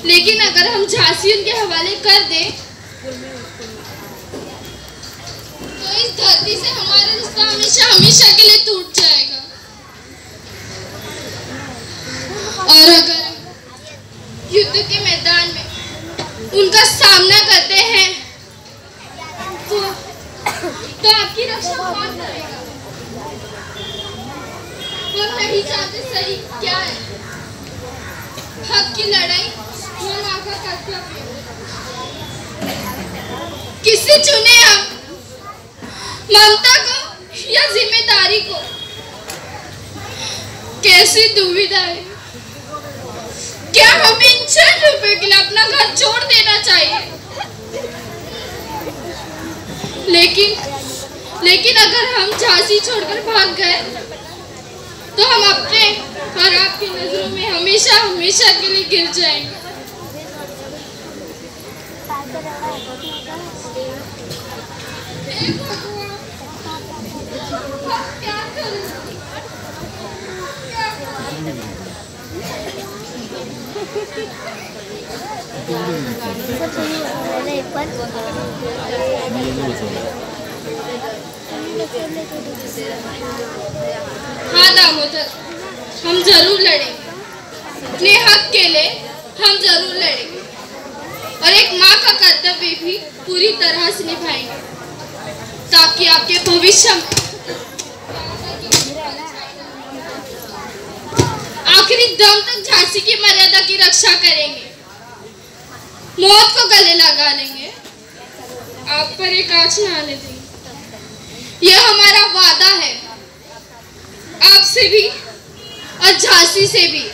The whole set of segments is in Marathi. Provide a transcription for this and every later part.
लेकिन अगर हम झांसी उनके हवाले कर दें तो इस धरती से हमारा रिश्ता हमेशा हमेशा के लिए टूट जाएगा। उनका सामना करते हैं तो आपकी रक्षा कौन करेगा? हम नहीं चाहते, सही क्या है? हक की लड़ाई या माँ का कर्तव्य? किसे चुने हम, ममता को या जिम्मेदारी को? कैसी दुविधा है। क्या हमें इन चंद रुपयों के लिए अपना घर छोड़ देना चाहिए? लेकिन अगर हम झांसी छोड़कर भाग गए तो हम अपने और आपकी नजरों में हमेशा हमेशा के लिए गिर जाएंगे। क्या करूं? हाँ दामोदर, हम जरूर लड़ेंगे। अपने हक के लिए हम जरूर लड़ेंगे और एक माँ का कर्तव्य भी पूरी तरह से निभाएंगे ताकि आपके भविष्य में आखिरी दम तक झांसी की मर्यादा की रक्षा करेंगे, मौत को गले लगा लेंगे, आप पर एक आँच न आने देंगे। यह हमारा वादा है, आपसे भी और झांसी से भी।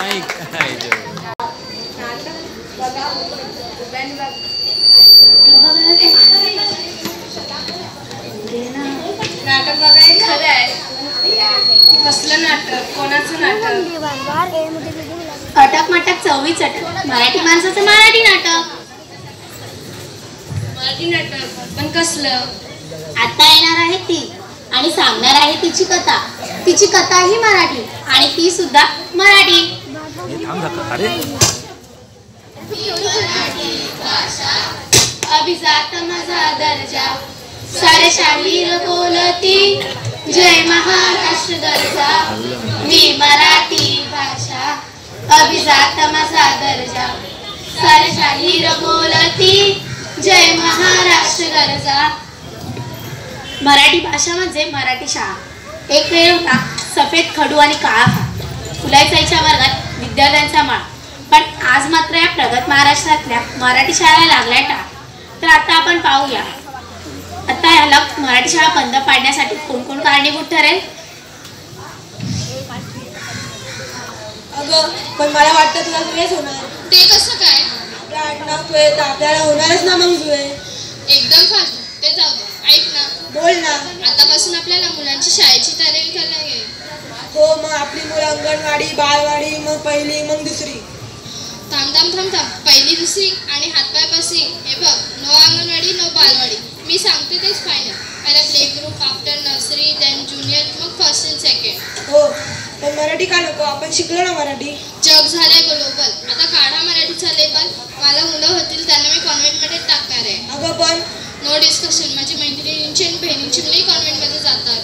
नाटक बघाय खरं आहे. कसलं नाटक? कोणाचं नाटक? अटक मटक 24 अटक. मराठी माणसाचं मराठी नाटक. मराठी नाटक पण कसलं? आता येणार आहे ती आणि सांगणार आहे तिची कथा. तिची कथा ही मराठी आणि ती सुद्धा मराठी. अभिजात माझा दर्जा सारे शाहीर बोलती जय महाराष्ट्र दर्जा मी मराठी भाषा. अभिजात माझा दर्जा सारे शाहीर बोलती जय महाराष्ट्र दर्जा. मराठी भाषा म्हणजे मराठी शाळा. एक वेळ होता सफेद खडू आणि काळा फार फुलाईचाईच्या वर्गात विद्यार्थ्यांचा माळ. पण आज मात्र या प्रगत महाराष्ट्रातल्या मराठी शाळा लागल्या टाळ. तर आता आपण पाहूया आता याला मराठी शाळा बंद पाडण्यासाठी कोण कोण कारणीभूत ठरेल. अगं पण मला वाटतं तुला जुळेच होणार. ते कसं काय? आपल्या आडनाव जुळे तर आपल्याला होणारच ना मग जुळे. एकदम फालतू. ते जाऊ दे. ऐक ना. बोल ना. आतापासून आपल्याला मुलांची शाळेची तयारी करायला लागेल. हो मग आपली मुलं अंगणवाडी बालवाडी मग पहिली मग दुसरी. थांब थांब थांब थांब. पहिली दुसरी आणि हातपाय बसली. हे बघ, नो अंगणवाडी नो बालवाडी. मी सांगते तेच फायनल. पहिला play group, after nursery, then junior, मग फर्स्ट अँड सेकंड. हो पण मराठी का नको? आपण शिकलो ना मराठी. जग झालंय ग्लोबल. आता काढा मराठीचा लेबल. मला मुलं होतील त्यांना मी कॉन्व्हेंटमध्ये टाकणार आहे. अगं पण नो डिस्कशन. माझी मैत्रिणींची आणि बहिणींची मुलंही कॉन्व्हेंटमध्ये जातात.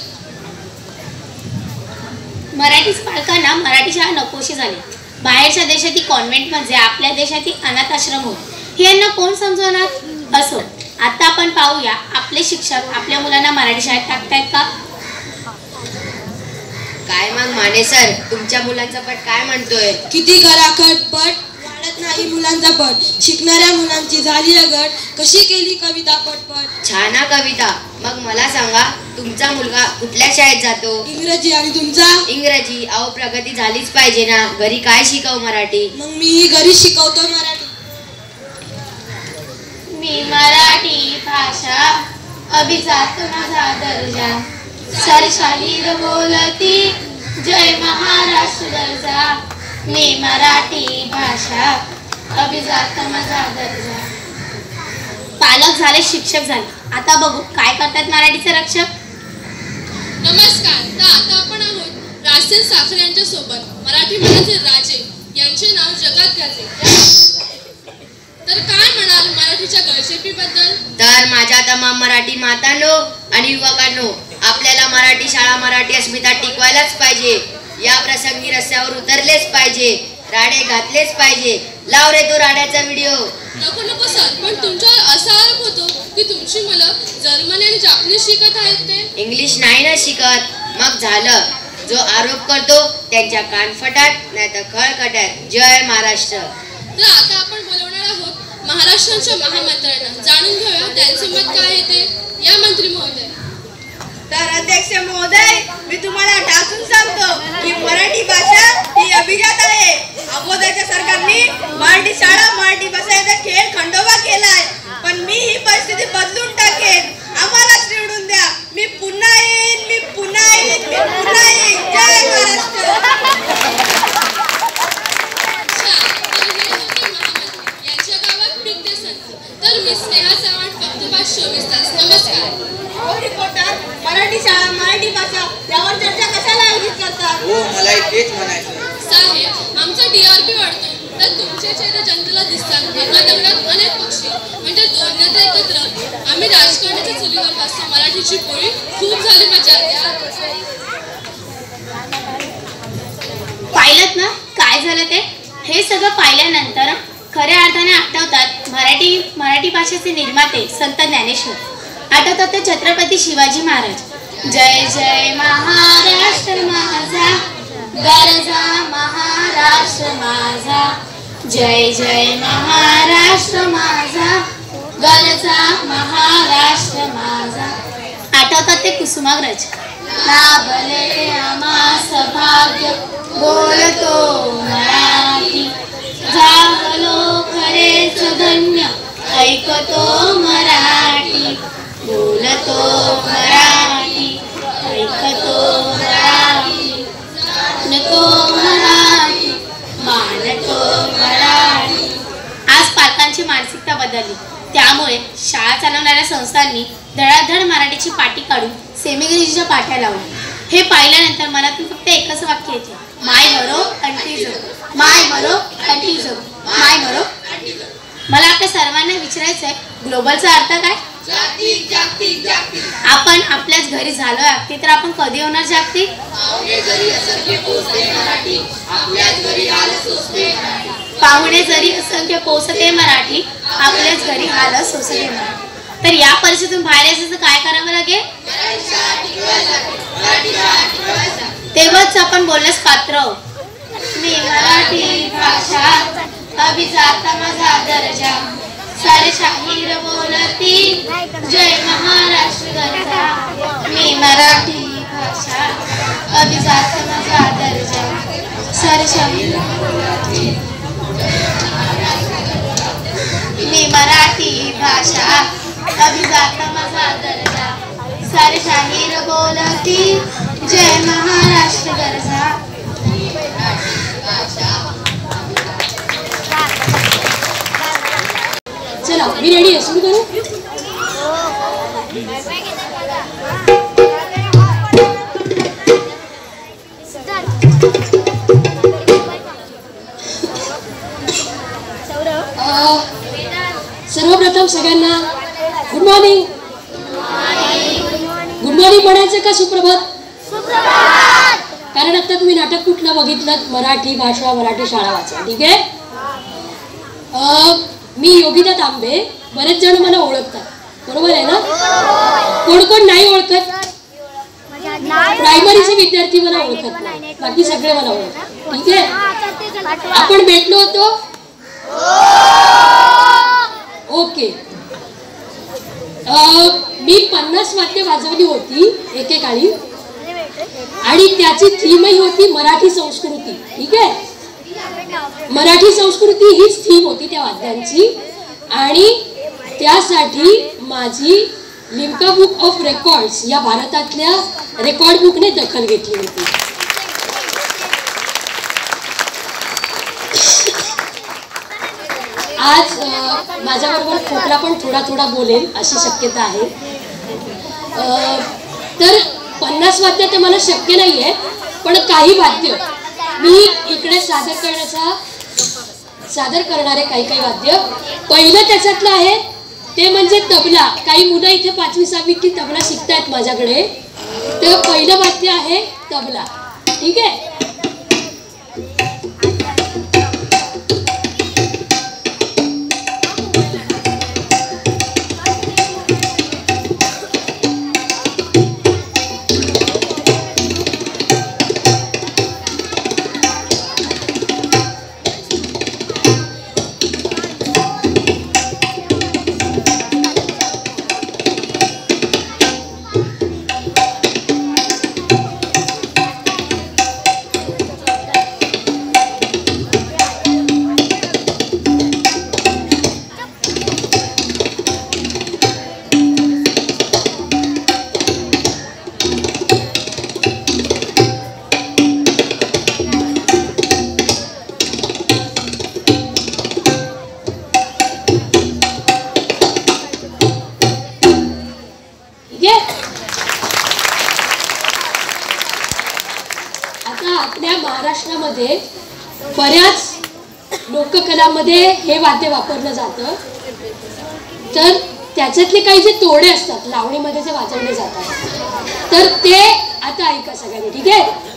मराठीच पालकांना मराठी शाळा नकोशी झाली. बाहेरच्या देशातील कॉन्व्हेंट म्हणजे आपल्या देशातील अनाथ आश्रम होत. हे यांना कोण समजवणार? असो आता आपण पाहूया आपले शिक्षक आपल्या मुलांना मराठी शाळेत टाकतायत का. काय मग माने सर, तुमच्या मुलांचा पट काय म्हणतोय? किती करा खटपट वाढत नाही मुलांचा पट. शिकणाऱ्या मुलांची झाली गट कशी केली कविता पटपट. छान हा कविता. मग मला सांगा तुमचा मुलगा कुठल्या शाळेत जातो? इंग्रजी. आणि तुमचा? इंग्रजी. अहो प्रगती झालीच पाहिजे ना. घरी काय शिकव मराठी? मग मीही घरी शिकवतो मराठी. मी मराठी भाषा अभिजात माझा दर्जा सारे शाहीर बोलती जय महाराष्ट्र दर्जा मी मराठी भाषा अभिजात माझा दर्जा. पालक झाले शिक्षक झाले. आता बघू काय करतात मराठीचे रक्षक. नमस्कार. तर आता आपण आहोत राजसेन साखरे यांच्या सोबत. मराठी मनाचे राजे यांचे नाव जगात गाजले. तर काय म्हणाल मराठीच्या गळचेपीबद्दल? तर माझ्या तमाम मराठी मातांनो आणि युवकांनो, आपल्याला मराठी शाळा मराठी अस्मिता टिकवायलाच पाहिजे. या प्रसंगी रस्त्यावर उतरलेच पाहिजे. राडे घातलेच पाहिजे. लाव रे तो राड्याचा व्हिडिओ. नको नको सर, पण तुमच्यावर असा आरोप होतो की तुमची मुलं जर्मनी आणि जापनीज शिकत आहेत. ते इंग्लिश नाही ना शिकत. मग झालं. जो आरोप करतो त्यांच्या कानफटात नाही तर खळखटात. जय महाराष्ट्र. तर आता आपण बोलवणार आहोत महाराष्ट्राच्या महामंत्र्यांना. जाणून घेऊया त्यांचे मत काय आहे ते. या मंत्री महोदय. तर अध्यक्ष महोदय, मी तुम्हाला ठासून सांगतो की मराठी भाषा ही अभिजात आहे. अगोदरच्या सरकारने मराठी शाळा मराठी भाषेचा खेळ खंडोबा केलाय. पण मी ही परिस्थिती बदलून टाकेन. आम्हालाच निवडून द्या. मी पुन्हा येईन. मी पुन्हा येईन. मी पुन्हा येईन. जय महाराष्ट्र. यांच्या गावात पिकते संत. तर मी स्नेहा चव्हाण, फक्त 24 तास. नमस्कार. रिपोर्टर, मराठी शाळा मराठी भाषा यावर चर्चा कशाला आयोजित करतात? हो मलाही तेच म्हणायचं. साहेब, आमचा टीआरपी वाढतो तर तुमचे चेहरे जनतेला दिसतात. एका दगडात अनेक पक्षी म्हणजे दोन नेते एकत्र. आम्ही राजकारणाच्या चुलीवर बसतो. मराठीची पोळी खूप झाली मजा. पाहिलं ना काय झालं ते. हे सगळं पाहिल्यानंतर खऱ्या अर्थाने आठवतात मराठी भाषेचे निर्माते संत ज्ञानेश्वर. आठवतात ते छत्रपती शिवाजी महाराज. जय जय महाराष्ट्र माझा गरजा महाराष्ट्र माझा. जय जय महाराष्ट्र माझा गरजा महाराष्ट्र माझा. आठवतात ते कुसुमाग्रज. लाभले आम्हास भाग्य बोलतो मराठी, झालो खरेच धन्य ऐकतो मराठी, बोलतो मराठी, ऐकतो मराठी, नको मराठी, मानतो मराठी. आज पालकांची मानसिकता बदलली, त्यामुळे शाळा चालवणाऱ्या संस्थांनी धडाधड मराठीची पाटी काढून सेमीगरीच्या पाट्या लावल्या. हे पाहिल्यानंतर मनातून फक्त एकच वाक्य येते, माय मरो अंटी जगो, माय मरो अंटी जगो, माय मरो. मला आपल्या सर्वांना विचारायचं आहे, ग्लोबलचा अर्थ काय? जागतिक जागतिक जागतिक. आपण आपल्याच घरी झालो जागतिक, तर आपण कधी होणार जागतिक? पाहुणे जरी असंख्य पोचते मराठी, आपल्याच घरी हाल सोसते मराठी. पाहुणे जरी असंख्य पोचते मराठी, आपल्याच घरी हाल सोसते मराठी. तर या परिस्थितीतून बाहेर यायचं काय करावं लागेल? तेव्हाच आपण बोलण्यास पात्र आहोत. मी मराठी भाषा अभिजात माझा दर्जा, सारे शाहीर बोलती जय महाराष्ट्र गरजा. मी मराठी भाषा अभिजात माझा दर्जा, सारे शाहीर बोलती. मी मराठी भाषा अभिजात माझा दर्जा, सारे शाहीर बोलती जय महाराष्ट्र गरजा. चला मी रेडी आहे, सुरू करू. सर्वप्रथम सगळ्यांना गुड मॉर्निंग. गुड मॉर्निंग म्हणायचं का सुप्रभात? कारण आता तुम्ही नाटक कुठलं बघितलं? मराठी भाषा मराठी शाळा वाचा. ठीक आहे. मी योगिता तांबे. बरेच जण मला ओळखतात, बरोबर आहे ना? कोण कोण नाही ओळखत? प्रायमरीचे विद्यार्थी मला ओळखत नाही, बाकी सगळे मला ओळखतात. ठीक आहे. आपण भेटलो होतो. ओके. मी 50 वाद्य वाजवली होती एकेकाळी, आणि त्याची थीमही होती मराठी संस्कृती. ठीक आहे. मराठी संस्कृती हीच थीम होती त्या वाद्यांची, आणि त्यासाठी माझी लिम्का बुक ऑफ रेकॉर्ड्स या भारतातल्या रेकॉर्ड बुकने दखल घेतली होती. आज माझ्याबरोबर खोकला पण थोडा थोडा बोलेल अशी शक्यता आहे. तर 50 वाद्य ते मला शक्य नाही आहे, पण काही वाद्य मी इकडे सादर करणारे काही वाद्य. पहिलं त्याच्यातलं आहे ते म्हणजे तबला. काही मुलं इथे 5वी 6वी ची तबला शिकतायत माझ्याकडे, तर पहिलं वाद्य आहे तबला. ठीक आहे. महाराष्ट्रामध्ये बऱ्याच लोककलामध्ये हे वाद्य वापरलं जातं. तर त्याच्यातले काही जे तोडे असतात लावणीमध्ये जे वाजवले जातात, तर ते आता ऐका सगळ्यांनी. ठीक आहे.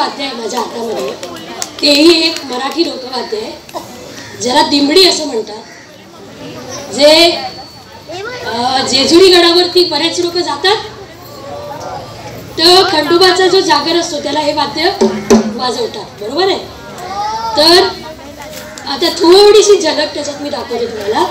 वाद्य आहे माझ्या हातामध्ये, तेही एक मराठी लोकवाद्य आहे, ज्याला दिमडी असं म्हणतात, जे जेजुरी गडावरती बरेच लोक जातात, तर खंडोबाचा जो जागर असतो त्याला हे वाद्य वाजवतात, बरोबर आहे. तर आता थोडीशी झलक त्याच्यात मी दाखवते तुम्हाला.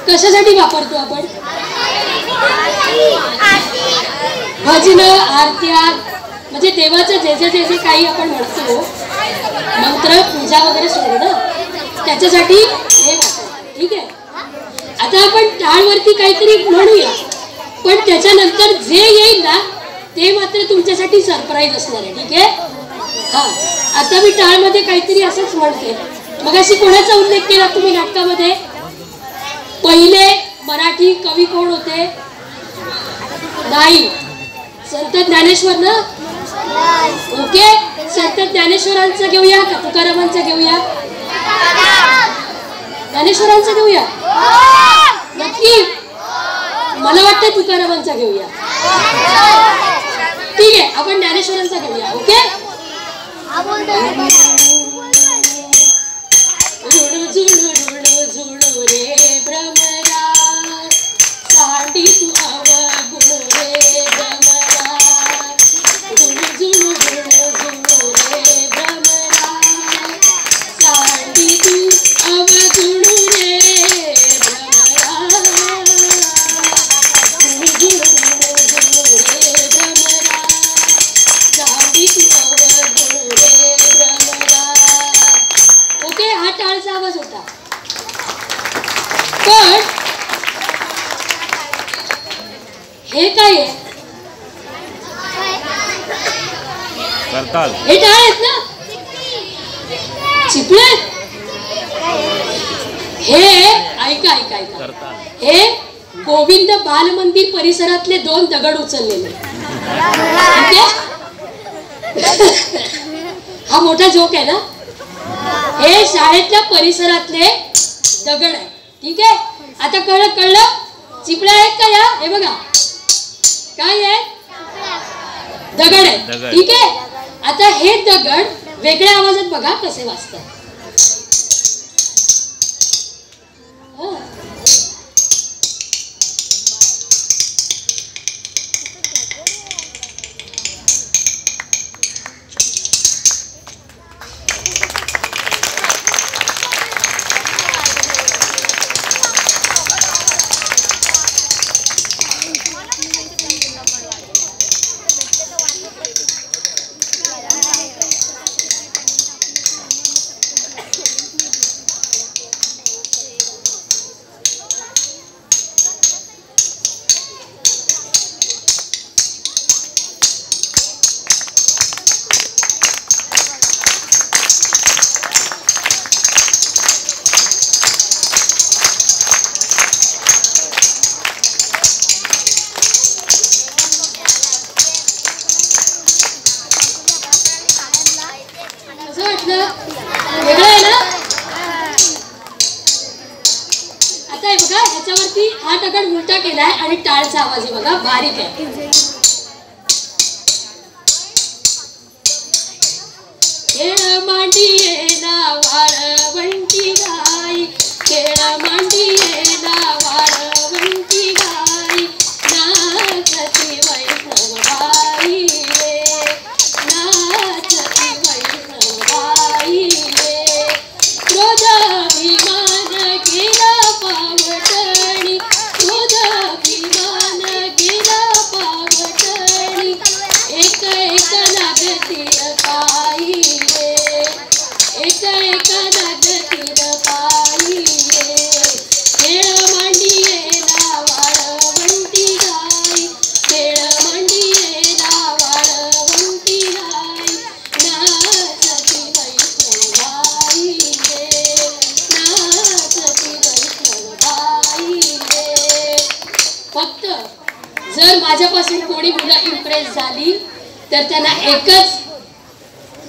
कशासाठी वापरतो आपण? भजन, आरत्या, म्हणजे देवाचं जे जे काही आपण म्हणतो, मंत्र, पूजा वगैरे सोडू ना, त्याच्यासाठी हे वापरतो. ठीक आहे. आता आपण टाळवरती काहीतरी म्हणूया, पण त्याच्यानंतर जे येईल ना ते मात्र तुमच्यासाठी सरप्राईज असणार आहे. ठीक आहे. हा, आता मी टाळमध्ये काहीतरी असंच म्हणते. मग अशी कोणाचा उल्लेख केला तुम्ही नाटकामध्ये? पहिले मराठी कवी कोण होते? नाही, संत ज्ञानेश्वर ना. ओके, संत ज्ञानेश्वरांचं घेऊया का तुकारामांचं घेऊया? ज्ञानेश्वरांचं घेऊया नक्की. मला वाटतं तुकारामांचा घेऊया. ठीक आहे, आपण ज्ञानेश्वरांचा घेऊया. ओके. रे भ्रमरा सांडी तू अवगुण रे भ्रमरा, जुळू रे भ्रमरा सांडी तू अवगुण रे भ्रमरा, जुळू रे भ्रमरा सांडी तू अवगुण रे भ्रमरा. ओके, हा टाळचा आवाज होता. पण हे काय आहे? हे टाळ आहेत ना, चिपळे. हे ऐका ऐका ऐका, हे गोविंद बाल मंदिर परिसरातले 2 दगड उचललेले. ठीक आहे. हा मोठा जोक आहे ना. हे शाळेतल्या परिसरातले दगड आहे. ठीक आहे. आता कळलं चिपळ्या आहेत का या? हे बघा काय आहे, दगड आहे. ठीक आहे. आता हे दगड वेगळ्या आवाजात बघा कसे वाजतात. बघताय बघा, ह्याच्यावरती हा दगड उलटा केलाय आणि टाळचा आवाज आहे बघा, बारीक आहे. खेळ मांडी ना वाळवंटी गाई, खेळ मांडी ना वाळवंटी गाई, नाचती वैष्णवबाई रे, नाचती वैष्णवबाई रे. क्रोधाभिमान गेला पावटणी, क्रोधाभिमान गेला पावटणी, एक एक लागतील पायी रे, एक एक लागतील पायी रे. खेळ मांडी ना वाळवंटी गाई, खेळ मांडी ना वाळवंटी गाई, नाचती वैष्णवबाई रे, नाचती वैष्णवबाई रे. फक्त जर माझ्यापासून कोणी मुलं इम्प्रेस झाली तर त्यांना एकच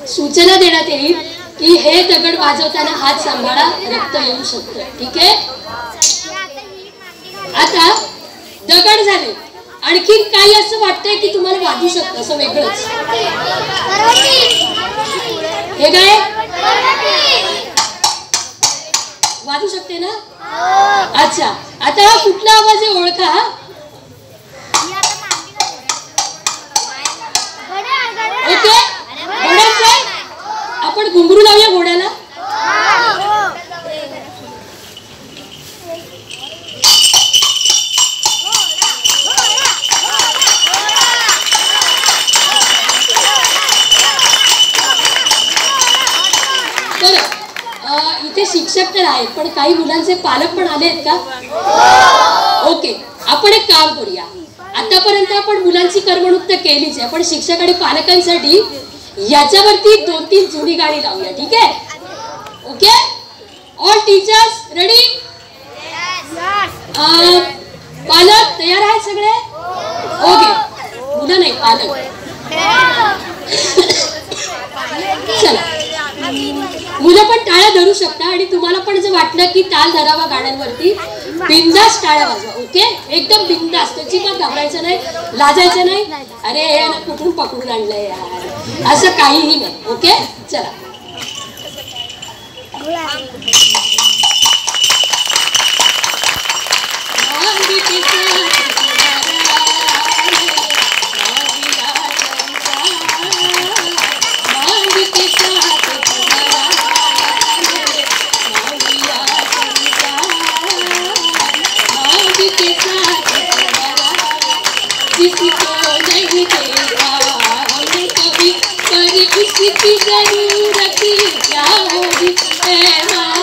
सूचना देण्यात येईल की हे दगड वाजवताना हात सांभाळा, रक्त येऊ शकतं. ठीक आहे. आता दगड झाले, आणखी काही असं वाटतंय की तुम्हाला वाजू शकतं असं वेगळंच? हे काय वाजू शकते ना? अच्छा, आता हा कुठला आवाज आहे ओळखा. हा ओके, घोड्याचा आहे. आपण घुंगरू लावूया घोड्याला. बरं, इथे शिक्षक तर आहेत पण काही मुलांचे पालक पण आले आहेत का? ओके, आपण एक काम करूया. आतापर्यंत आपण मुलांची करमणूक तर केलीच आहे, पण शिक्षक आणि पालकांसाठी याच्यावरती 2-3 जुनी गाणी लावूया. ठीक आहे. Okay, all teachers ready? पालक तयार आहेत सगळे? ओके, मुलं नाही पालक. चला, मुलं पण टाळ्या धरू शकता आणि तुम्हाला पण जर वाटलं की ताल धरावा गाण्यांवरती, बिंदास टाळ्या वाजवा. ओके, एकदम बिंदास, त्याची पण घाबरायचं नाही, लाजायचं नाही. अरे हे ना कुठून पकडून आणलंय यार, असं काहीही नाही. ओके, चला. किसी को नहीं देगा हमने कभी, पर इसकी जरूरत क्या होगी ऐ माँ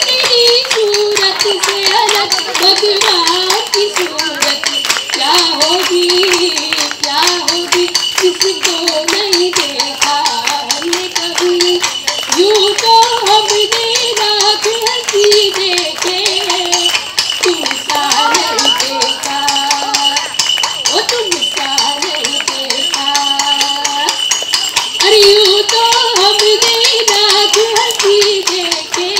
तेरी सूरत से अलग भगवान की सूरत क्या होगी, क्या होगी. किसको नहीं देखा हमने कभी, यूं तो हमने रात हंसी देखे, तुम सा नहीं देखा, ओ तुम सा नहीं देखा. अरे यूं तो हमने रात हंसी देखे,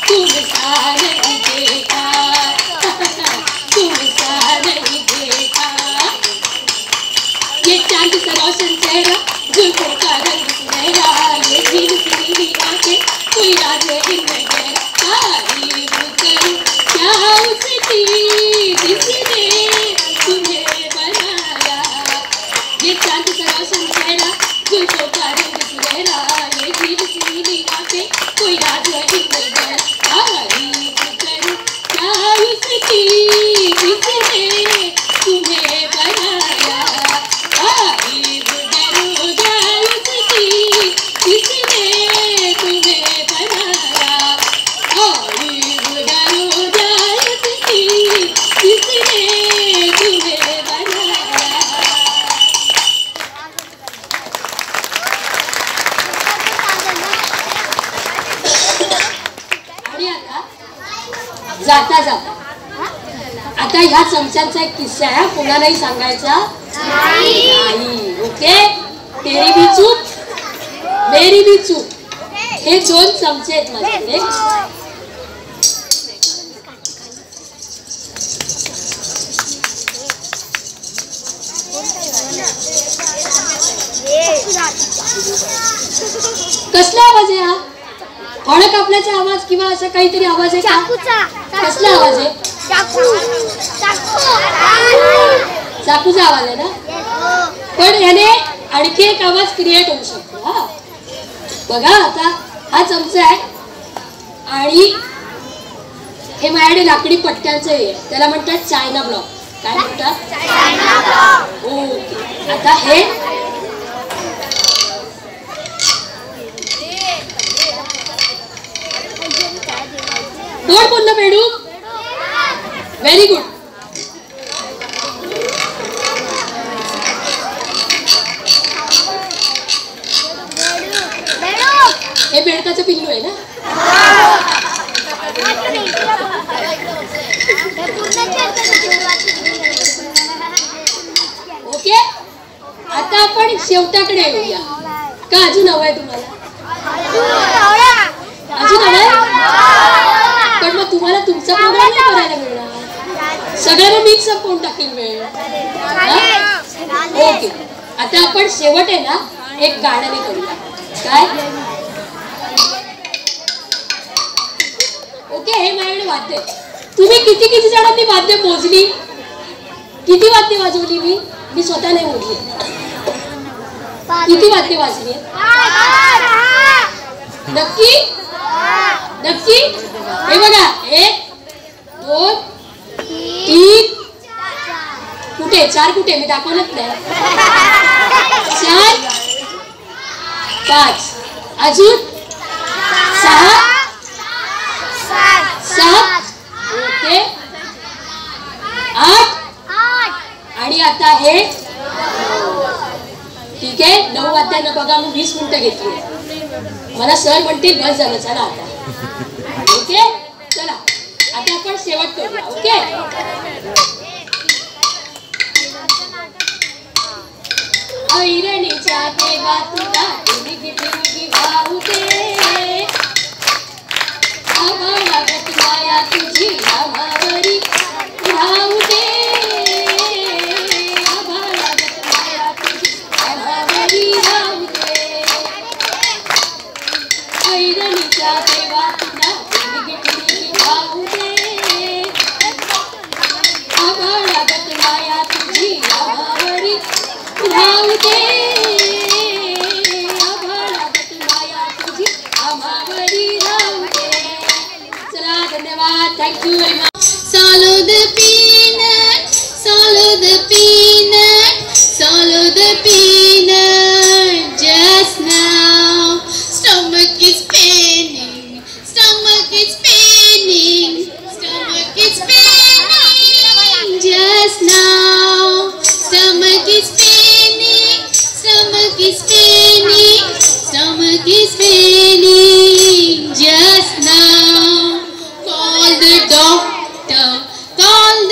तुम सा नहीं देखा, तुम सा नहीं देखा. ये चांद सा रोशन चेहरा, जुल्फों का रंग सुनहरा, ये झील सी नीली आंखें, कोई राज है इनमें गहरा. तारीफ करूं क्या उसकी जिसने तुम्हें बनाया, ये चांद सा रोशन चेहरा, जुल्फों का रंग सुनहरा, ये झील सी नीली आंखें, कोई राज है इनमें गहरा. तारीफ करूं क्या उसकी जिसने तुम्हें बनाया, तारीफ करूं क्या उसकी जिसने तुम्हें बनाया, तारीफ करूं क्या उसकी जिसने तुम्हें बनाया. आणि आता जाता जाता आता ह्या चमच्यांचा एक किस्सा आहे, कोणालाही सांगायचा नाही. ओके, तेरी भी चूप मेरी भी चूप. हे 2 चमचे आहेत माझ्याकडे. कसला आवाज आहे हा? फळ कापल्याचा आवाज किंवा असा काहीतरी आवाज आहे का? कसला आवाज आहे? चाकूचा आवाज आहे ना? पण याने आणखी एक आवाज क्रिएट होऊ शकतो. हा बघा, आता हा चमचा आहे आणि हे माझ्याकडे लाकडी पट्ट्यांचं आहे, त्याला म्हणतात चायना ब्लॉक. काय म्हणतात? ओके. आता हे कोण बोललं बेडू? Very good. हे बेडकाचं पिल्लू आहे ना? ओके. आता आपण शेवटाकडे येऊया का? अजून हवं आहे तुम्हाला? अजून हवंय? पण मग तुम्हाला तुमचा प्रोग्राम नाही करायला मिळणार. सगळ्यांना मीच संपवून टाकेल वेळ. ओके. आता आपण शेवट आहे ना एक गाण्याने करूया. काय? ओके. हे माझ्याकडे वाद्य. तुम्ही किती जणांनी वाद्य मोजली? किती वाद्य वाजवली? मी स्वतः नाही मोजली. किती वाद्य वाजली? नक्की नक्की? हे बघा, 1 2 3 कुठे? 4 कुठे? मी दाखवलंच नाही. 4 5 अजून 6 7 ओके 8 आणि आता हे ठीक आहे. 9 वाद्यांना बघा मी 20 मिनिटं घेतली. मला सर म्हणतील बस झालं, चला आता. ओके चला आता आपण शेवट करूया. ओके. ऐरणीच्या देवा तुला टिमिकी वाहू दे. आभाळागत माया तुझी आभावरी राहू दे. आभाळागत माया तुझी आभावरी राहू दे. ऐरणीच्या देवा तुला टिमिकी वाहू दे. आभाळागत माया तुझी आभावरी राहू दे. आभाळागत माया तुझी आभावरी राहू दे. चला धन्यवाद. Thank you very much. Swallow the peanut, swallow the peanut, swallow the peanut just now. Stomach is paining, stomach is paining, stomach is paining just now. Stomach is paining, stomach is paining, stomach is paining just now. Call the doctor, call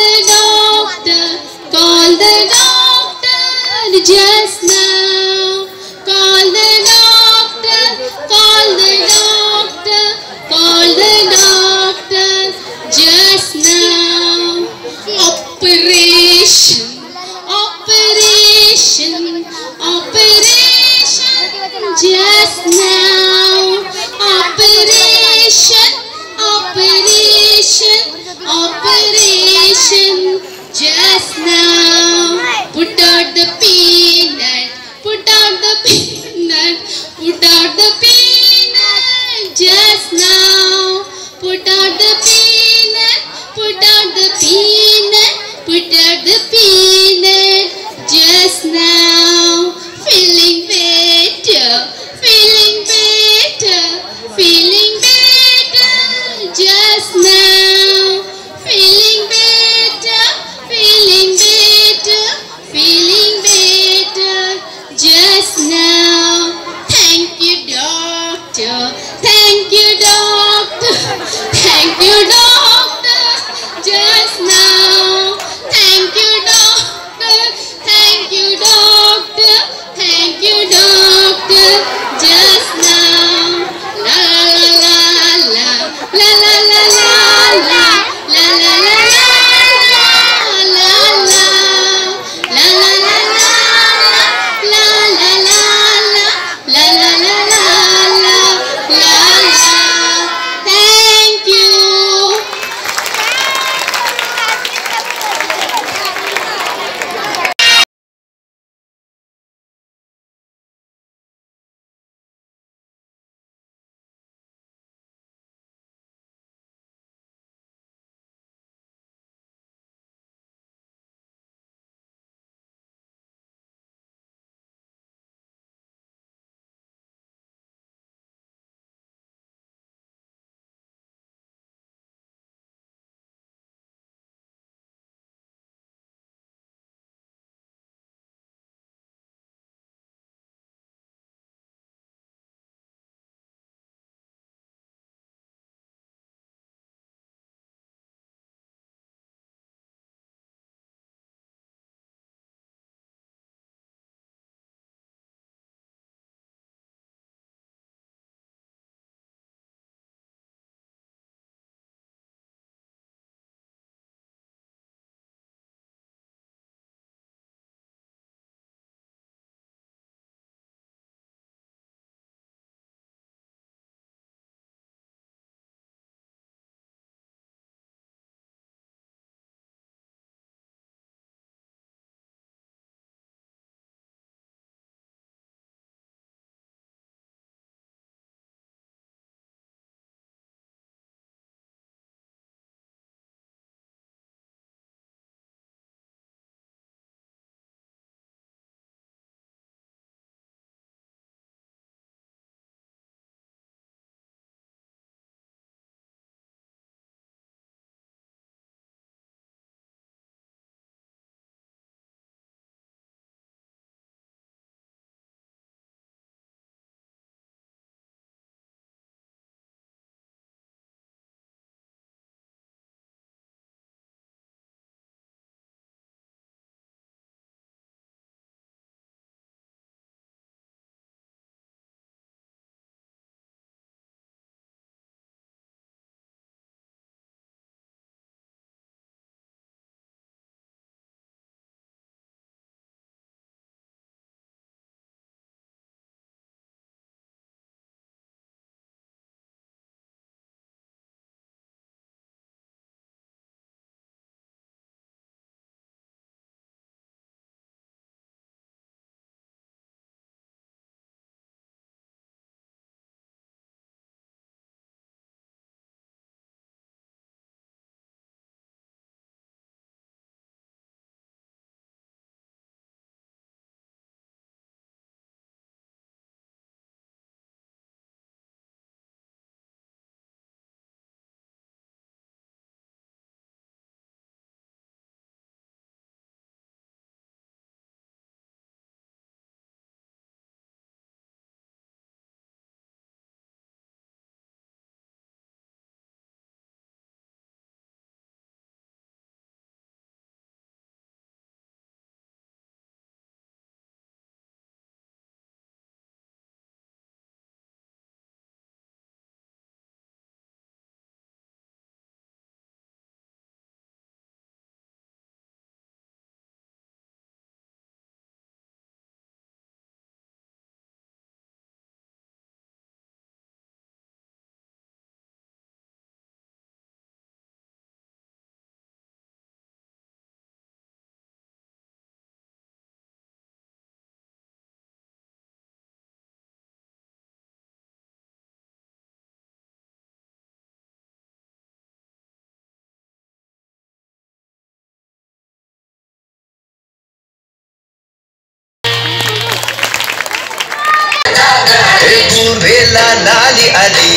पूर्वेला लाली आली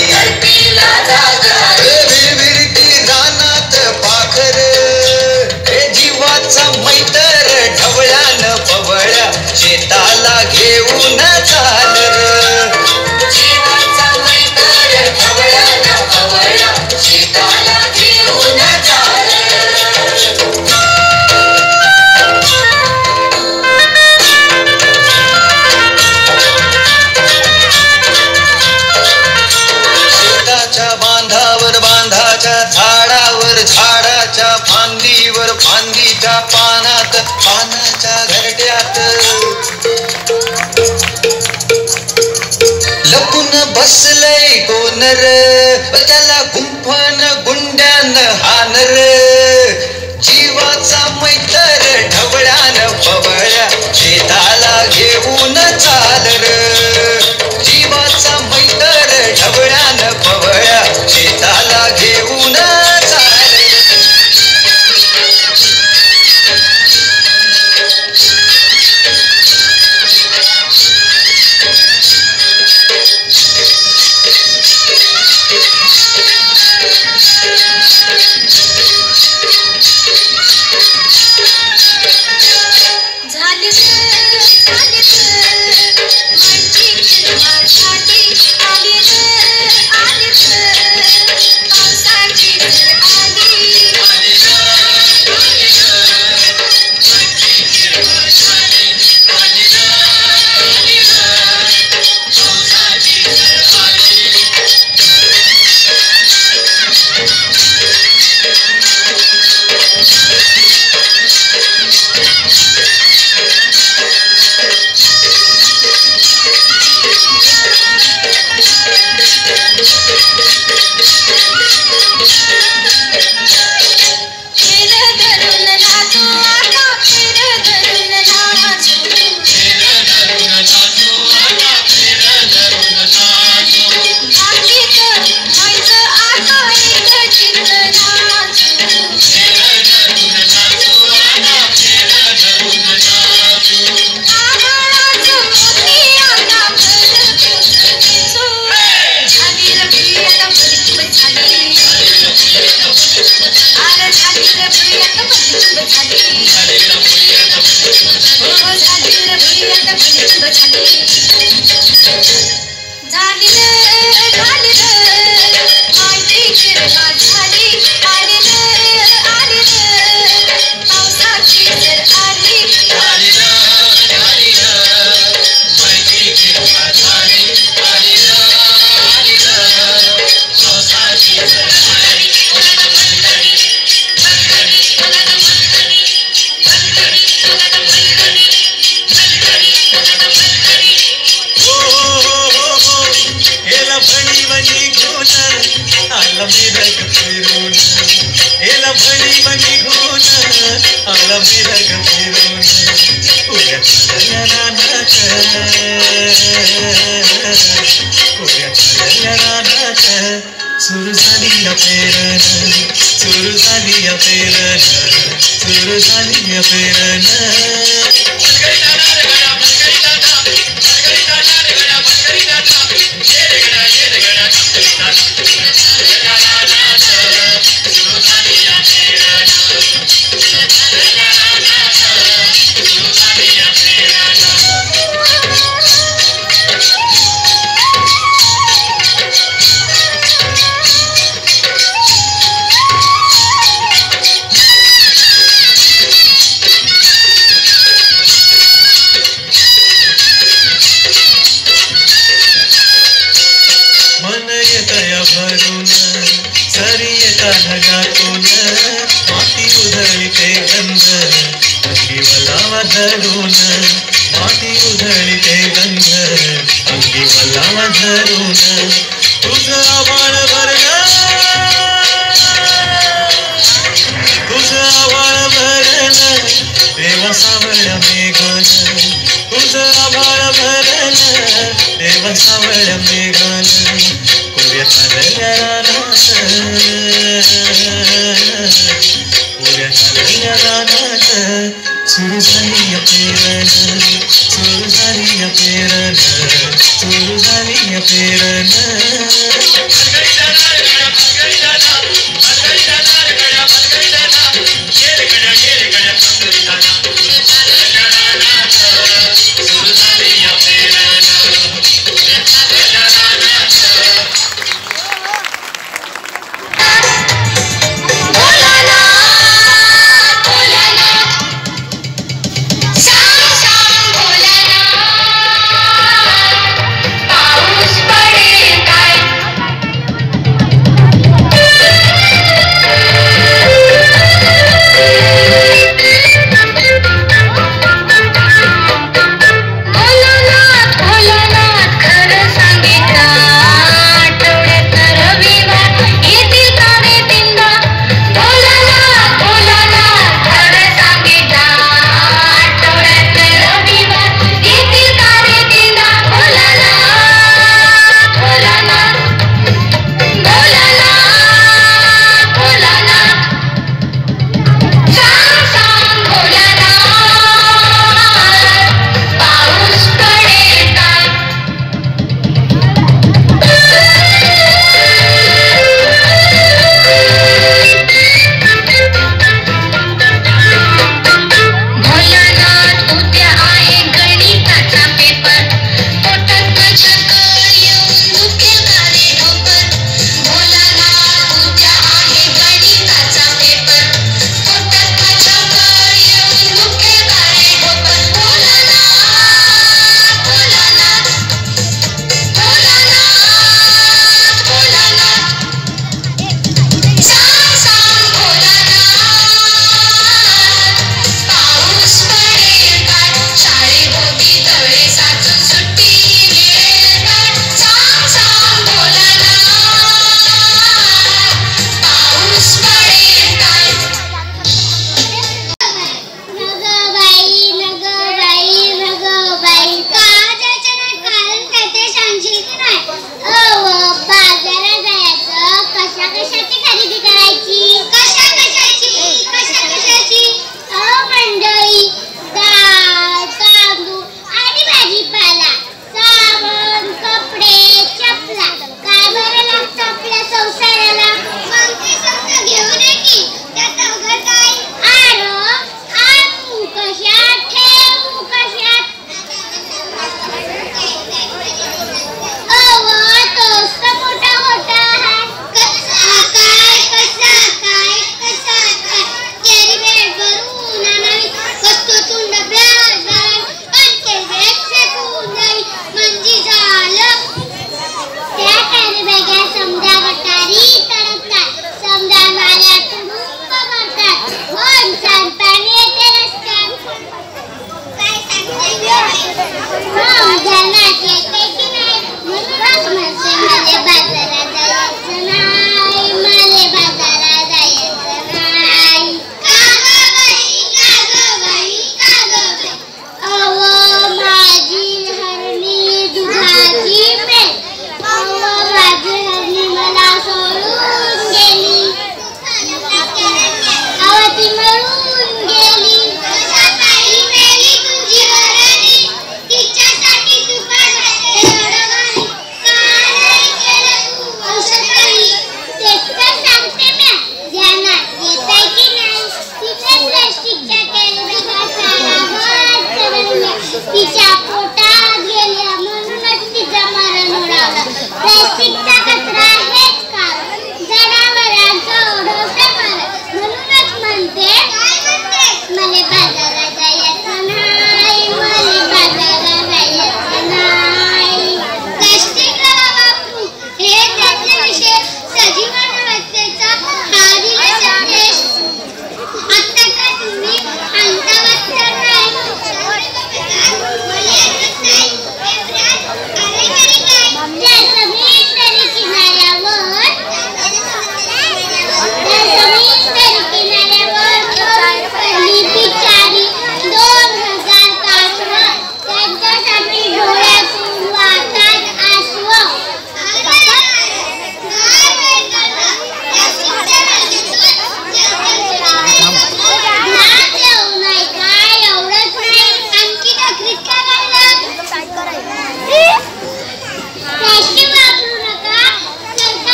विरविरती रानात पाखर जीवाचा मैतर ढवळ्यान पवळ्या शेताला घेऊन चाल जीवाचा मैतर ढवळ्यान पवळ्या शेताला घेऊन चाल बांधावर बांधाच्या झाडावर झाडाच्या फांदीवर फांदीच्या पानात पानाच्या घरट्यात लपून बसलय कोनर त्याला गुंफन गुंड्यान हानर जीवाचा मैतर ढवळ्यान पवळ्या शेताला घेऊन चाल जीवाचा मैतर ढवळ्यान पवळ्या शेताला घेऊन चाल सुरू झाली अपेरण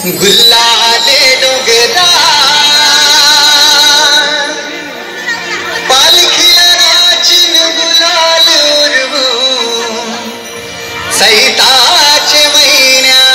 गुल्लाले डोंगरा पालखीला नाचिन गुलाल उडवून सैताचे महिन्या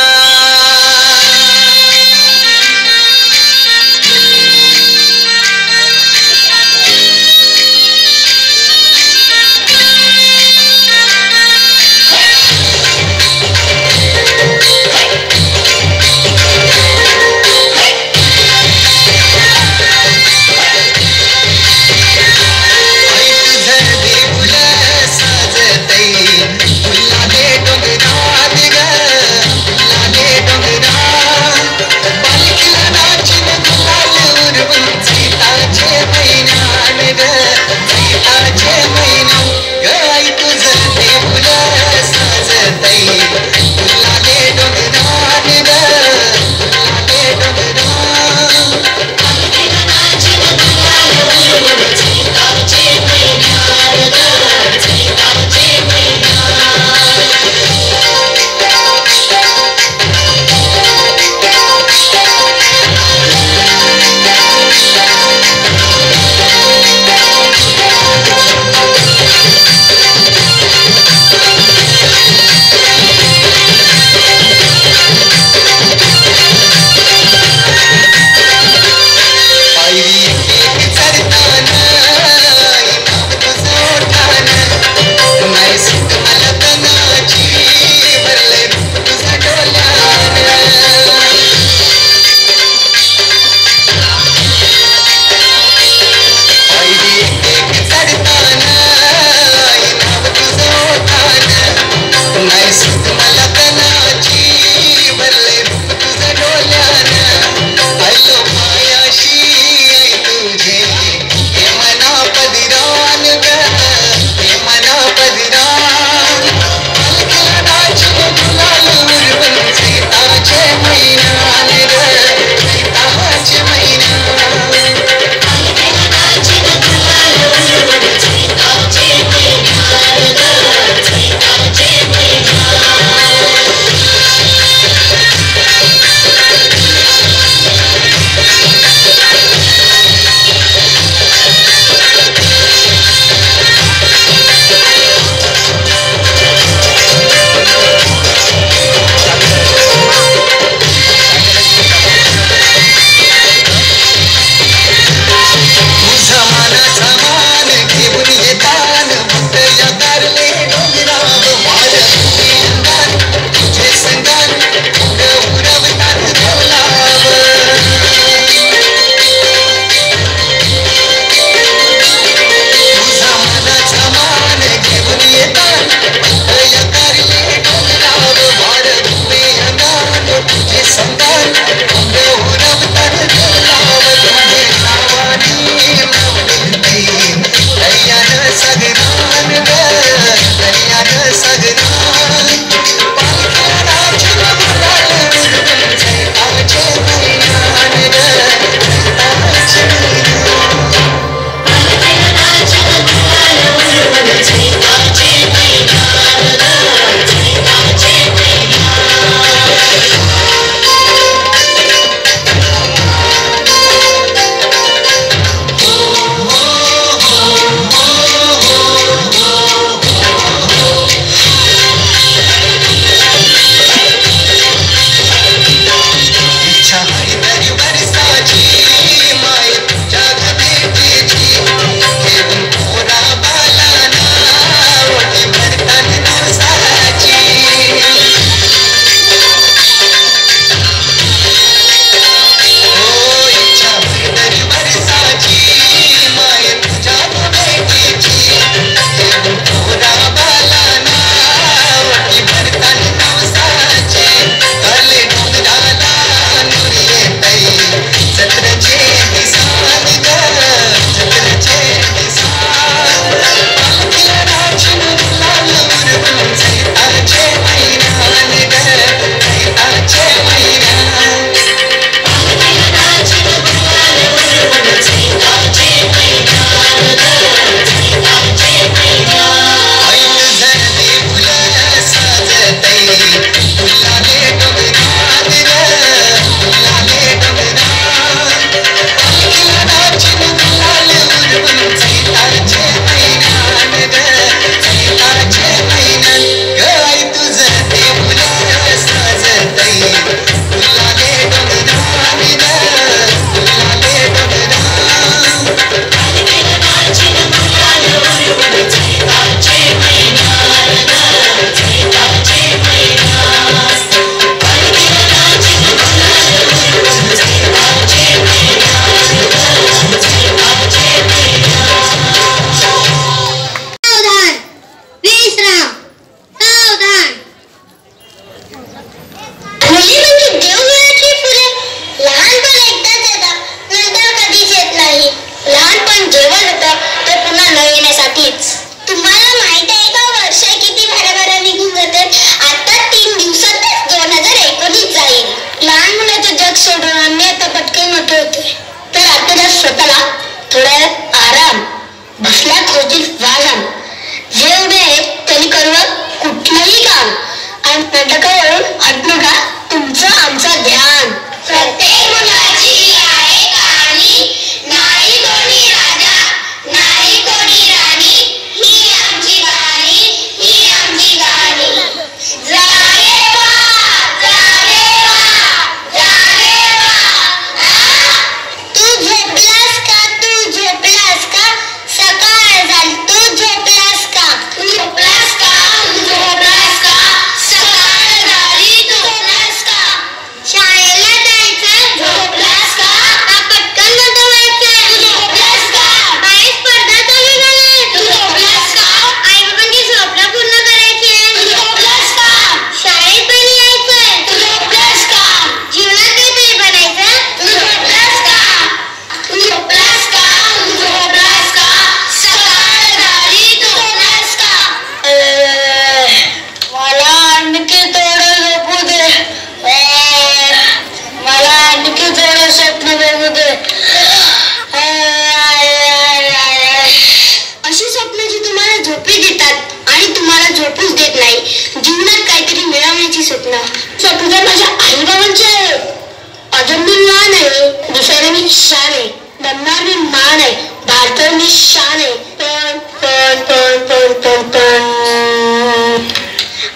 भारताची शान आहे, दमणारी मान आहे, भारताची शान आहे. पण पण पण पण पण पण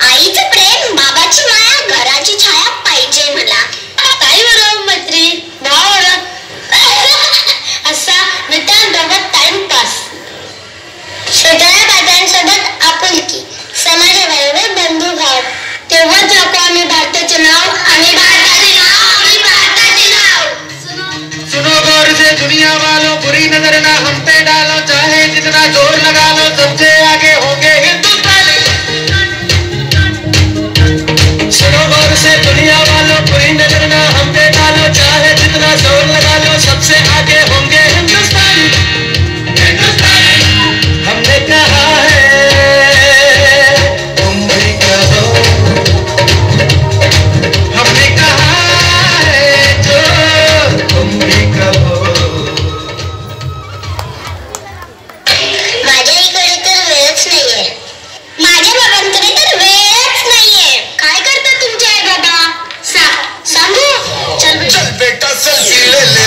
आईचं प्रेम, बाबाची माया, घराची छाया पाहिजे मला. ताई बरोबर मैत्री, भावाबरोबर असा मित्रांसोबत टाइमपास, शेजाऱ्या पाजाऱ्यांसोबत आपुलकी, समाजाबरोबर बंधुभाव. तेव्हाच नको आम्ही भारताचे नाव, आम्ही भारताचे नाव, आम्ही भारताचे नाव. सुनो गौर से दुनिया वालों, बुरी नजर ना हम पे डालो, चाहे जितना जोर लगा लो, सबसे आगे होंगे हिंदुस्तानी. सुनो गौर से दुनिया वालों, बुरी नजर ना हम पे डालो, चाहे जितना जोर लगा लो, सबसे आगे होंगे हिंदुस्तानी. हमने कहा है तुम भी कहो, हमने कहा है जो तुम भी कहो. माझ्या इकडे तर वेळच नाहीये, माझ्या बाबांकडे तर वेळच नाहीये. काय करतात तुमचे आई बाबा? सांगू? चल बेटा सेल्फी ले ले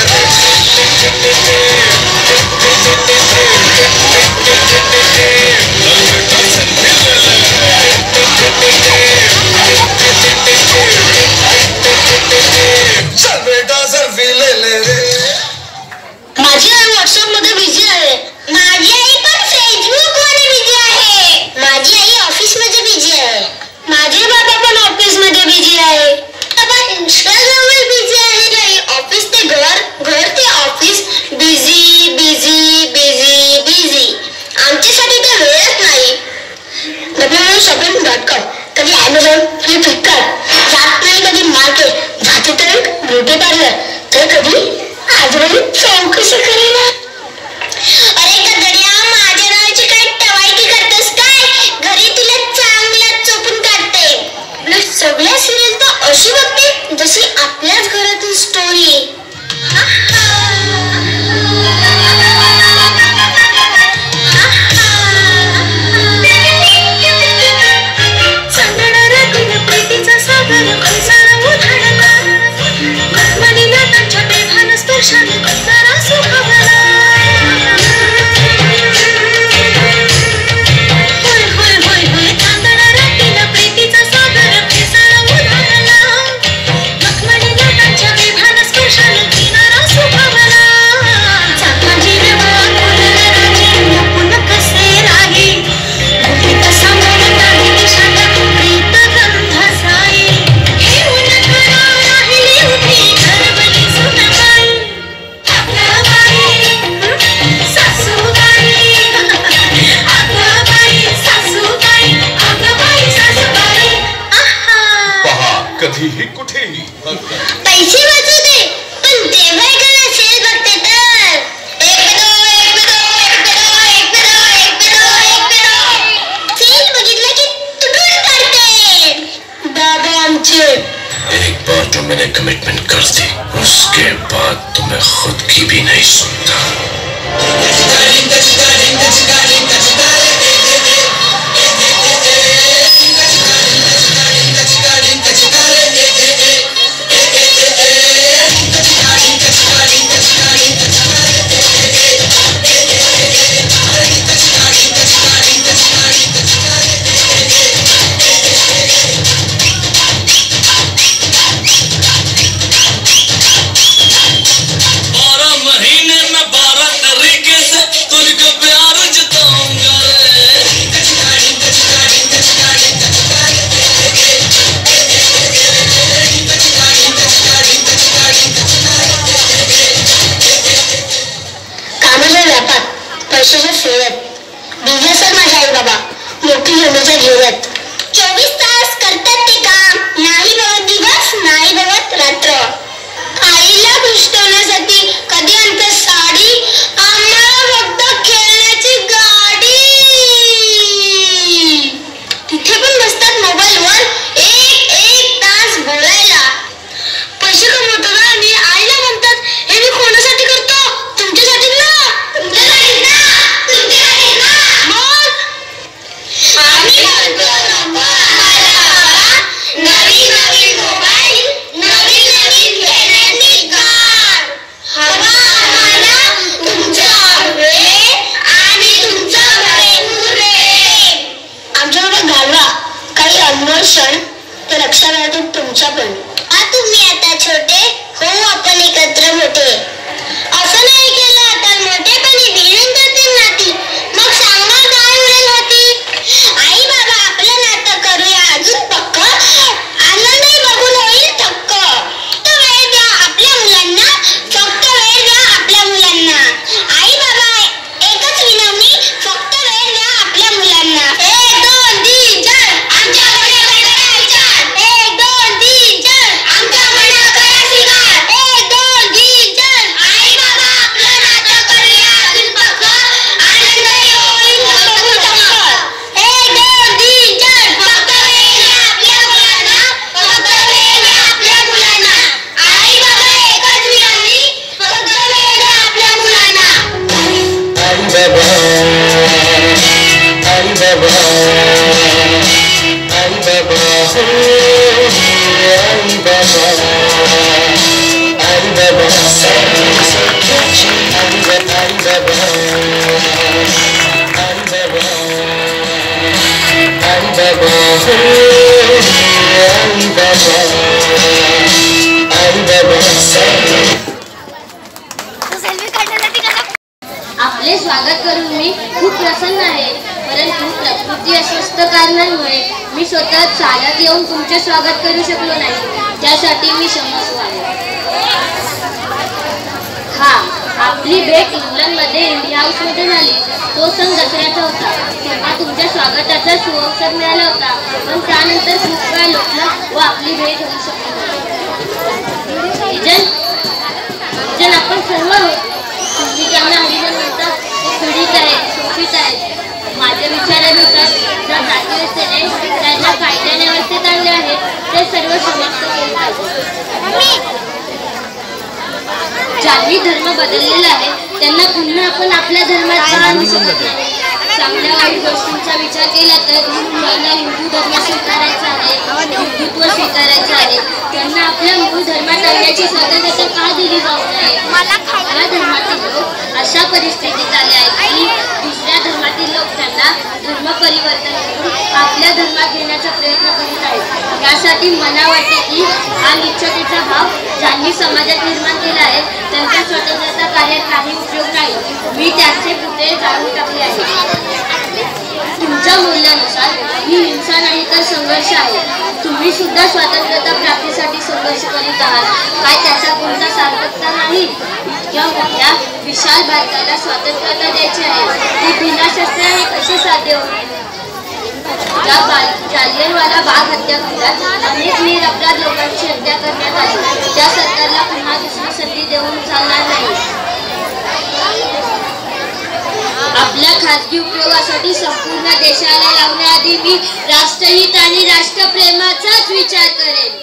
बेटा सेल्फी ले ले रे. माझी आई व्हॉट्सअप मध्ये बिझी आहे, माझी आई पण फेसबुक मध्ये बिझी आहे, माझी आई ऑफिस मध्ये बिझी आहे, माझे बाबा पण ऑफिस मध्ये बिझी आहे, बाबा इंस्टाग्राम वर बिझी आहे. ऑफिस ते घर, घर ते office, busy busy busy busy. आमच्यासाठी तर वेळच नाही. www.shopping.com, कधी ॲमेझॉन, कधी फ्लिपकार्ट, जात नाही कधी मार्केट, जाते तर ब्युटी पार्लर, तर कधी आजूबाजू चौकशी करायला. अरे गदड्या, माझ्या नावाची काय टवाळकी करतोस काय? घरी तुला चांगल्याच चोपून काढते. सगळ्या सिरियल तर अशी बघते जशी आपल्याच घरातील स्टोरी. प्रीतीचा सागर उधाणला, मनीला त्यांच्या बेभान स्पर्शाने जरा सुखावला. होय होय होय होय, चांदणा रात्रीला प्रीतीचा सागर उधाणला, मखमलीला त्यांच्या बेभान स्पर्शाने किनारा सुखावला. चाकाची रेवा फुलला राजी, लपून कसे राही, गुपित सांगून नाही दिशाला प्रीत गंध साई. हे ऊन खरा राहिली उभी घरवली सुनबाई, अगं बाई सासूबाई, अगं बाई सासूबाई, अगं बाई सासूबाई. पहा कधीही कुठेही पैसे वाचू दे, पण तेव्हा का नसेल बघते तर. एक पे दो, एक पे दो, एक पे दो, एक पे दो, एक पे दो, एक पे दो. सेल बघितलं की तुटून पडते. बाबा आमचे एक बार जो मैंने कमिटमेंट कर दी, उसके बाद तो मैं खुद की भी नहीं सुनता. पैशाच्या सेवेत, बिझनेसवर माझे आई बाबा मोठी होण्याच्या घेऊयात. 24 तास करतात ते काम, नाही बघत दिवस, नाही बघत रात्र. आईला खुश ठेवण्यासाठी कधी आणतात साडी, आम्हाला फक्त खेळण्याची गाडी. तिथे पण बसतात मोबाईलवर एक एक तास बोलायला. पैसे कमवतो ना आणि आईला म्हणतात हे मी कोणासाठी करतो? तुमच्यासाठी ना, तुमच्यासाठी ना, तुमच्यासाठी ना. मग आम्ही म्हणतो नको आम्हाला नवीन नवीन मोबाईल, नवीन नवीन खेळण्याची कार. बाबा आई बाबा हो आई बाबा आई बाबा आई बाबा आपले स्वागत करून मी खूप प्रसन्न आहे, परंतु प्रकृती अस्वस्थ कारणांमुळे मी स्वतः चालत येऊन तुमचे स्वागत करू शकलो नाही, त्यासाठी मी क्षमस्व आहे. हा, आपली भेट इंग्लंडमध्ये इंडिया हाऊसमध्ये झाली. तो सण दसऱ्याचा होता. तेव्हा तुमच्या स्वागताचा सुअवसर मिळाला होता, पण त्यानंतर खूप काळ लोटला व आपली भेट होऊ शकली नाही. आपण सर्व आहोत. तुम्ही ज्यांना हरिजन म्हणता ते पीडित आहेत, शोषित आहेत. माझ्या विचारानुसार ज्या जातीव्यवस्थेने त्यांना कायद्याने व्यवस्थेत आणले आहेत ते सर्व समाप्त केले पाहिजे. ज्यांनी धर्म बदललेला आहे त्यांना पुन्हा आपण आपल्या धर्मात का आणू शकत नाही. चांगल्या वाईट गोष्टींचा विचार केला तर ज्यांना हिंदू धर्म स्वीकारायचा आहे, हिंदुत्व स्वीकारायचं आहे, त्यांना आपल्या मूळ धर्मात आणण्याची स्वतंत्रता का दिली जाऊ नये. या धर्मातील लोक अशा परिस्थितीत आले आहेत की दुसऱ्या धर्मातील लोक त्यांना धर्म परिवर्तन करून आपल्या धर्मात घेण्याचा प्रयत्न करीत आहेत. यासाठी मला वाटते की हा निश्चतेचा भाव ज्यांनी समाजात निर्माण केला आहे त्यांच्या स्वतंत्रता कार्यात काही उपयोग नाही. मी त्यांचे पुतळे जाळून टाकले आहे. तुमच्या मूल्यानुसार ही हिंसा नाही तर संघर्ष आहे. तुम्ही सुद्धा स्वातंत्र्यता प्राप्तीसाठी संघर्ष करीत आहात. काय त्याचा कोणता सार्थकता नाही? इतक्या मोठ्या विशाल भारताला स्वातंत्र्यता द्यायची आहे, ती बिना शस्त्राने कसे साध्य होईल? जालियनवाला बाग हत्याकांडात अनेक निरपराध लोकांची हत्या करण्यात आली. त्या सरकारला पुन्हा दुसरी संधी देऊन चालणार नाही. आपल्या खाजगी उपयोगासाठी संपूर्ण देशाला लावण्याआधी मी राष्ट्रहित आणि राष्ट्रप्रेमाचाच विचार करेन.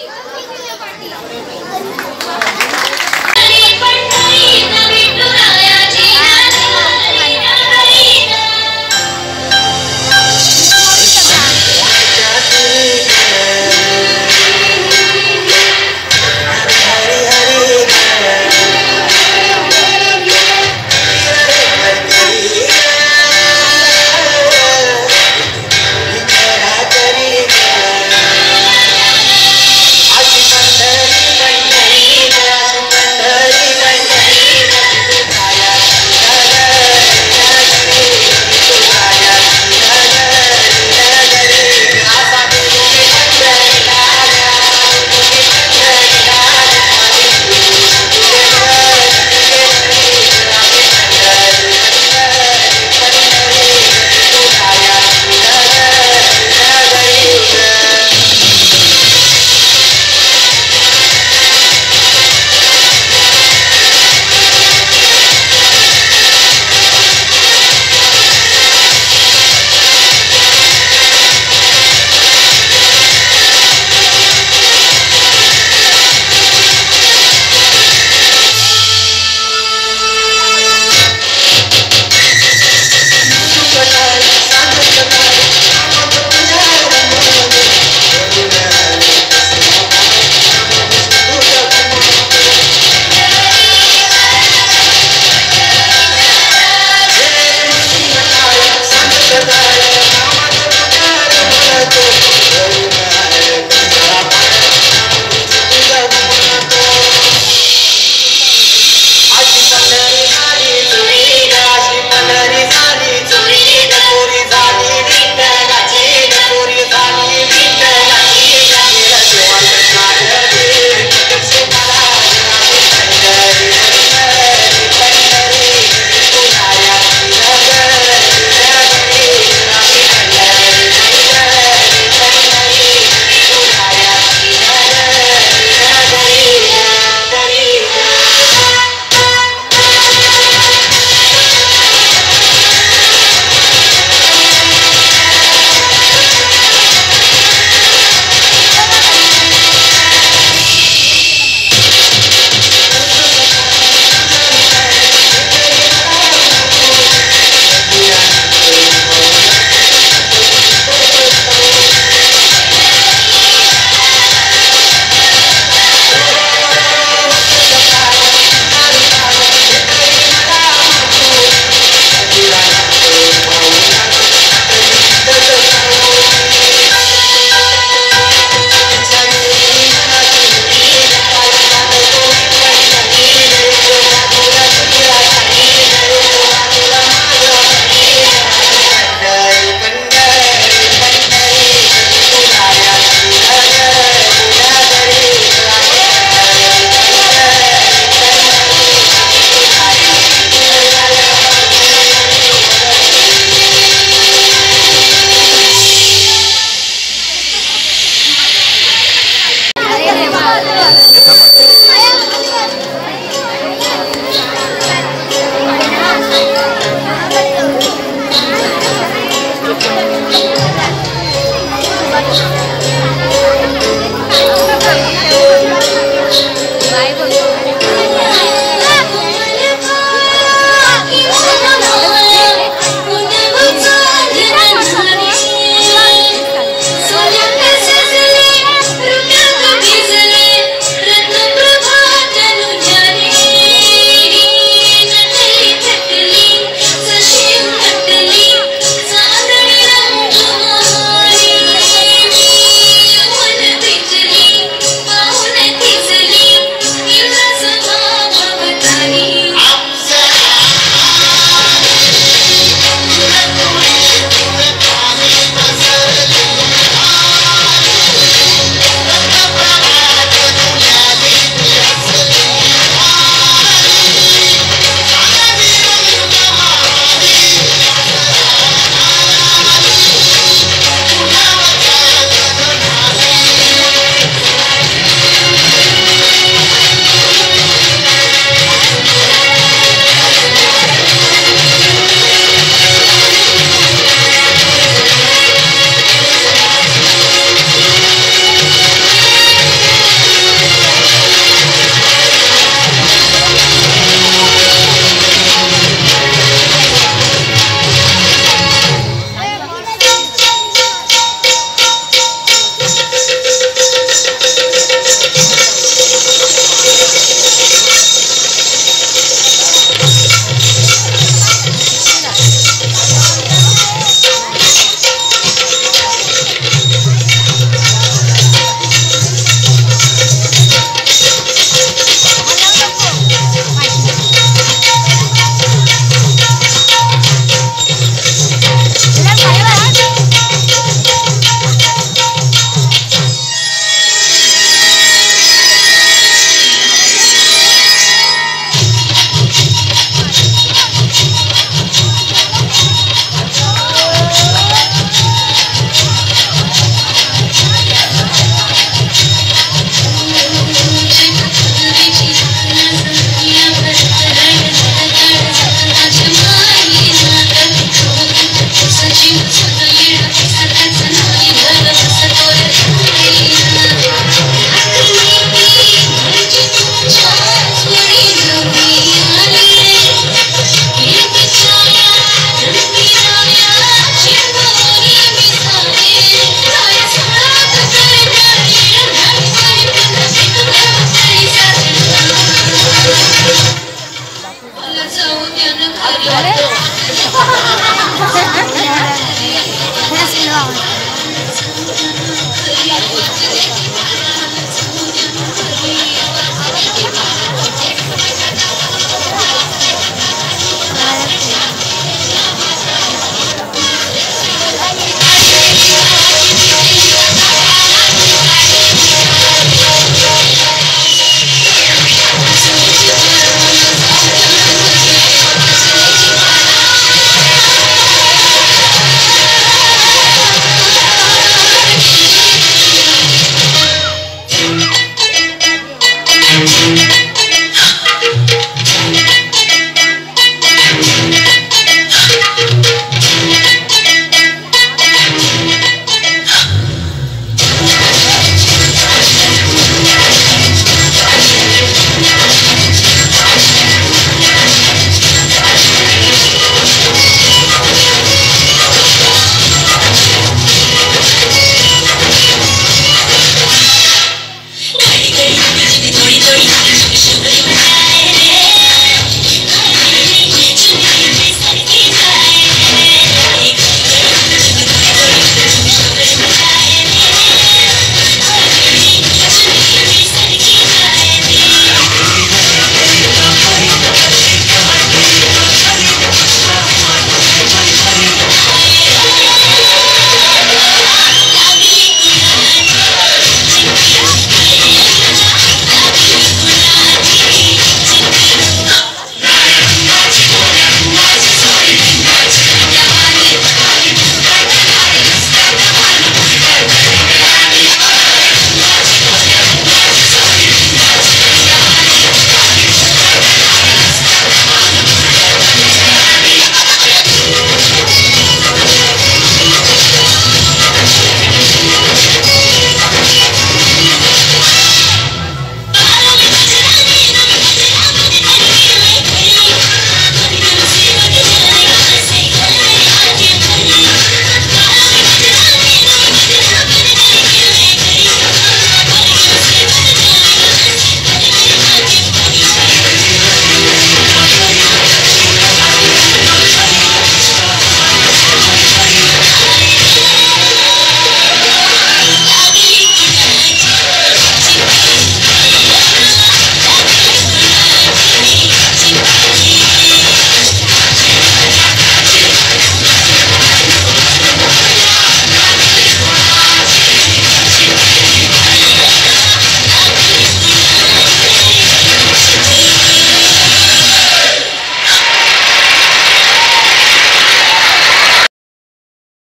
हरिओम